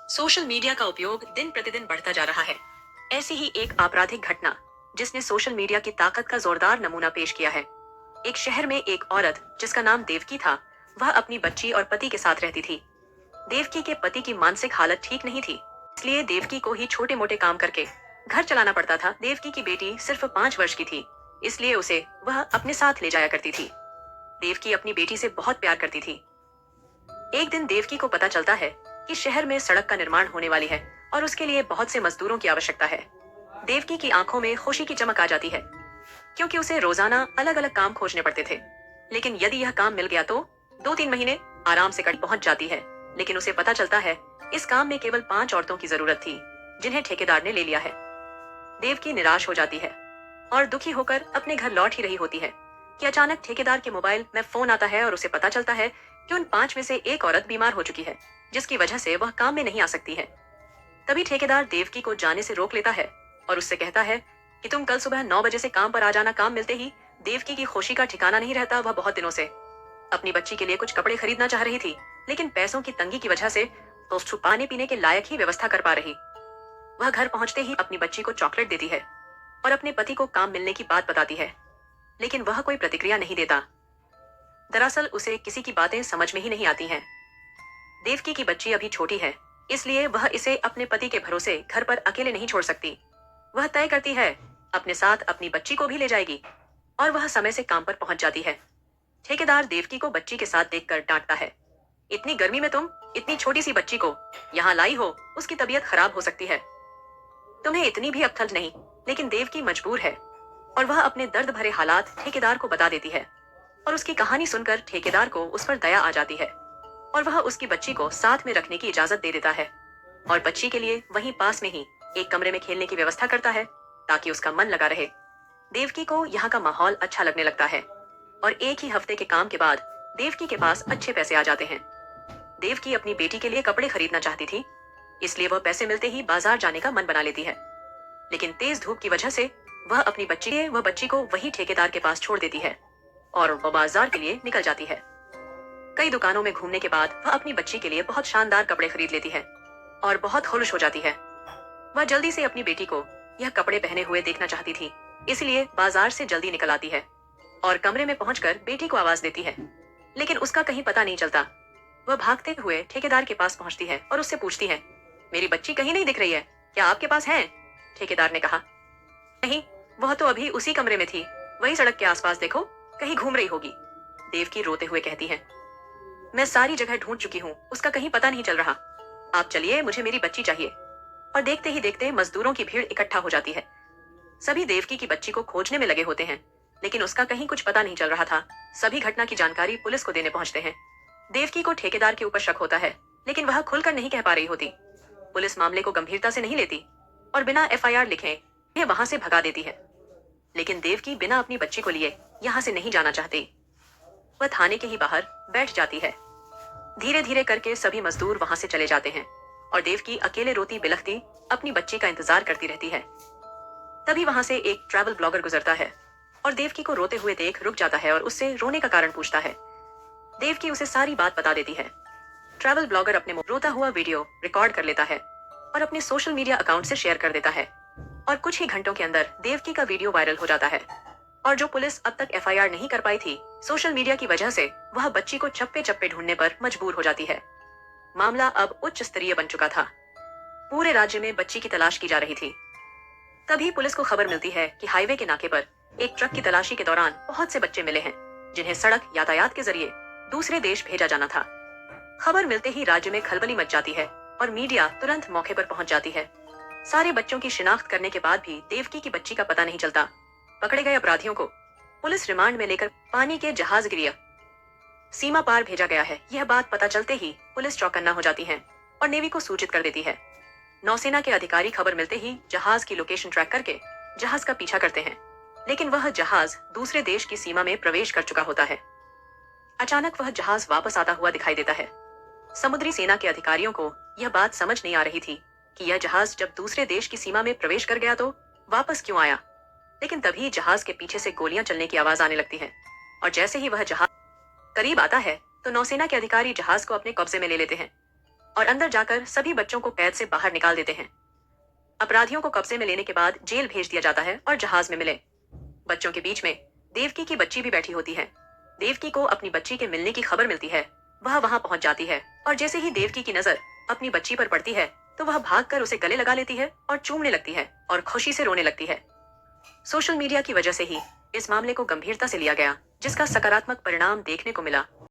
Social media का उपयोग दिन प्रतिदिन बढ़ता जा रहा है। ऐसी ही एक आपराधिक घटना जिसने सोशल मीडिया की ताकत का जोरदार नमूना पेश किया है। एक शहर में एक औरत जिसका नाम देवकी था, वह अपनी बच्ची और पति के साथ रहती थी। देवकी के पति की मानसिक हालत ठीक नहीं थी, इसलिए देवकी को ही छोटे मोटे काम करके घर चलाना पड़ता था। देवकी की बेटी सिर्फ 5 वर्ष की थी, इसलिए उसे वह अपने साथ ले जाया करती थी। देवकी अपनी बेटी से बहुत प्यार करती थी। एक दिन देवकी को पता चलता है कि शहर में सड़क का निर्माण होने वाली है और उसके लिए बहुत से मजदूरों की आवश्यकता है। देवकी की आंखों में खुशी की चमक आ जाती है, क्योंकि उसे रोजाना अलग अलग काम खोजने पड़ते थे। लेकिन यदि यह काम मिल गया तो 2-3 महीने आराम से कट पहुंच जाती है। लेकिन उसे पता चलता है इस काम में केवल 5 औरतों की जरूरत थी, जिन्हें ठेकेदार ने ले लिया है। देवकी निराश हो जाती है और दुखी होकर अपने घर लौट ही रही होती है कि अचानक ठेकेदार के मोबाइल में फोन आता है और उसे पता चलता है कि उन 5 में से एक औरत बीमार हो चुकी है, जिसकी वजह से वह काम में नहीं आ सकती है। तभी ठेकेदार देवकी को जाने से रोक लेता है और उससे कहता है कि तुम कल सुबह 9 बजे से काम पर आ जाना। काम मिलते ही देवकी की खुशी का ठिकाना नहीं रहता। वह बहुत दिनों से अपनी बच्ची के लिए कुछ कपड़े खरीदना चाह रही थी, लेकिन पैसों की तंगी की वजह से तो पानी पीने के लायक ही व्यवस्था कर पा रही। वह घर पहुंचते ही अपनी बच्ची को चॉकलेट देती है और अपने पति को काम मिलने की बात बताती है, लेकिन वह कोई प्रतिक्रिया नहीं देता। दरअसल उसे किसी की बातें समझ में ही नहीं आती हैं। देवकी की बच्ची अभी छोटी है, इसलिए वह इसे अपने पति के भरोसे घर पर अकेले नहीं छोड़ सकती। वह तय करती है अपने साथ अपनी बच्ची को भी ले जाएगी और वह समय से काम पर पहुंच जाती है। ठेकेदार देवकी को बच्ची के साथ देखकर डांटता है, इतनी गर्मी में तुम इतनी छोटी सी बच्ची को यहाँ लाई हो, उसकी तबीयत खराब हो सकती है। तुम्हें इतनी भी अक्ल नहीं। लेकिन देवकी मजबूर है और वह अपने दर्द भरे हालात ठेकेदार को बता देती है और उसकी कहानी सुनकर ठेकेदार को उस पर दया आ जाती है और वह उसकी बच्ची को साथ में रखने की इजाजत दे देता है और बच्ची के लिए वहीं पास में ही एक कमरे में खेलने की व्यवस्था करता है ताकि उसका मन लगा रहे। देवकी को यहाँ का माहौल अच्छा लगने लगता है और एक ही हफ्ते के काम के बाद देवकी के पास अच्छे पैसे आ जाते हैं। देवकी अपनी बेटी के लिए कपड़े खरीदना चाहती थी, इसलिए वह पैसे मिलते ही बाजार जाने का मन बना लेती है। लेकिन तेज धूप की वजह से वह अपनी बच्ची को वही ठेकेदार के पास छोड़ देती है और वह बाजार के लिए निकल जाती है। कई दुकानों में घूमने के बाद वह अपनी बच्ची के लिए बहुत शानदार कपड़े खरीद लेती है और बहुत खुश हो जाती है। वह जल्दी से अपनी बेटी को यह कपड़े पहने हुए देखना चाहती थी, इसलिए बाजार से जल्दी निकल आती है और कमरे में पहुंचकर बेटी को आवाज देती है, लेकिन उसका कहीं पता नहीं चलता। वह भागते हुए ठेकेदार के पास पहुंचती है और उससे पूछती है, मेरी बच्ची कहीं नहीं दिख रही है, क्या आपके पास है? ठेकेदार ने कहा, नहीं, वह तो अभी उसी कमरे में थी, वही सड़क के आसपास देखो, कहीं घूम रही होगी। देवकी रोते हुए कहती है, मैं सारी जगह ढूंढ चुकी हूँ, उसका कहीं पता नहीं चल रहा। आप चलिए, मुझे मेरी बच्ची चाहिए। और देखते ही देखते मजदूरों की भीड़ इकट्ठा हो जाती है। सभी देवकी की बच्ची को खोजने में लगे होते हैं, लेकिन उसका कहीं कुछ पता नहीं चल रहा था। सभी घटना की जानकारी पुलिस को देने पहुंचते हैं। देवकी को ठेकेदार के ऊपर शक होता है, लेकिन वह खुलकर नहीं कह पा रही होती। पुलिस मामले को गंभीरता से नहीं लेती और बिना FIR लिखे उन्हें वहां से भगा देती है। लेकिन देवकी बिना अपनी बच्ची को लिए यहाँ से नहीं जाना चाहती। वह थाने के ही बाहर बैठ जाती है। धीरे धीरे करके सभी मजदूर वहां से चले जाते हैं और देवकी अकेले रोती बिलखती अपनी बच्ची का इंतजार करती रहती है। तभी वहां से एक ट्रैवल ब्लॉगर गुजरता है और देवकी को रोते हुए देख रुक जाता है और उससे रोने का कारण पूछता है। देवकी उसे सारी बात बता देती है। ट्रैवल ब्लॉगर अपने रोता हुआ वीडियो रिकॉर्ड कर लेता है और अपने सोशल मीडिया अकाउंट से शेयर कर देता है और कुछ ही घंटों के अंदर देवकी का वीडियो वायरल हो जाता है। और जो पुलिस अब तक FIR नहीं कर पाई थी, सोशल मीडिया की वजह से वह बच्ची को चप्पे चप्पे ढूंढने पर मजबूर हो जाती है। मामला अब उच्च स्तरीय बन चुका था। पूरे राज्य में बच्ची की तलाश की जा रही थी। तभी पुलिस को खबर मिलती है कि हाईवे के नाके पर एक ट्रक की तलाशी के दौरान बहुत से बच्चे मिले हैं, जिन्हें सड़क यातायात के जरिए दूसरे देश भेजा जाना था। खबर मिलते ही राज्य में खलबली मच जाती है और मीडिया तुरंत मौके पर पहुंच जाती है। सारे बच्चों की शिनाख्त करने के बाद भी देवकी की बच्ची का पता नहीं चलता। पकड़े गए अपराधियों को पुलिस रिमांड में लेकर पानी के जहाजगिरिया सीमा पार भेजा गया है। यह बात पता चलते ही पुलिस चौकन्ना हो जाती है और नेवी को सूचित कर देती है। नौसेना के अधिकारी खबर मिलते ही जहाज की लोकेशन ट्रैक करके जहाज का पीछा करते हैं, लेकिन वह जहाज दूसरे देश की सीमा में प्रवेश कर चुका होता है। अचानक वह जहाज वापस आता हुआ दिखाई देता है। समुद्री सेना के अधिकारियों को यह बात समझ नहीं आ रही थी कि यह जहाज जब दूसरे देश की सीमा में प्रवेश कर गया तो वापस क्यों आया। लेकिन तभी जहाज के पीछे से गोलियां चलने की आवाज आने लगती है और जैसे ही वह जहाज करीब आता है तो नौसेना के अधिकारी जहाज को अपने कब्जे में ले लेते हैं और अंदर जाकर सभी बच्चों को कैद से बाहर निकाल देते हैं। अपराधियों को कब्जे में लेने के बाद जेल भेज दिया जाता है और जहाज में मिले बच्चों के बीच में देवकी की बच्ची भी बैठी होती है। देवकी को अपनी बच्ची के मिलने की खबर मिलती है। वह वहां पहुंच जाती है और जैसे ही देवकी की नजर अपनी बच्ची पर पड़ती है तो वह भागकर उसे गले लगा लेती है और चूमने लगती है और खुशी से रोने लगती है। सोशल मीडिया की वजह से ही इस मामले को गंभीरता से लिया गया, जिसका सकारात्मक परिणाम देखने को मिला।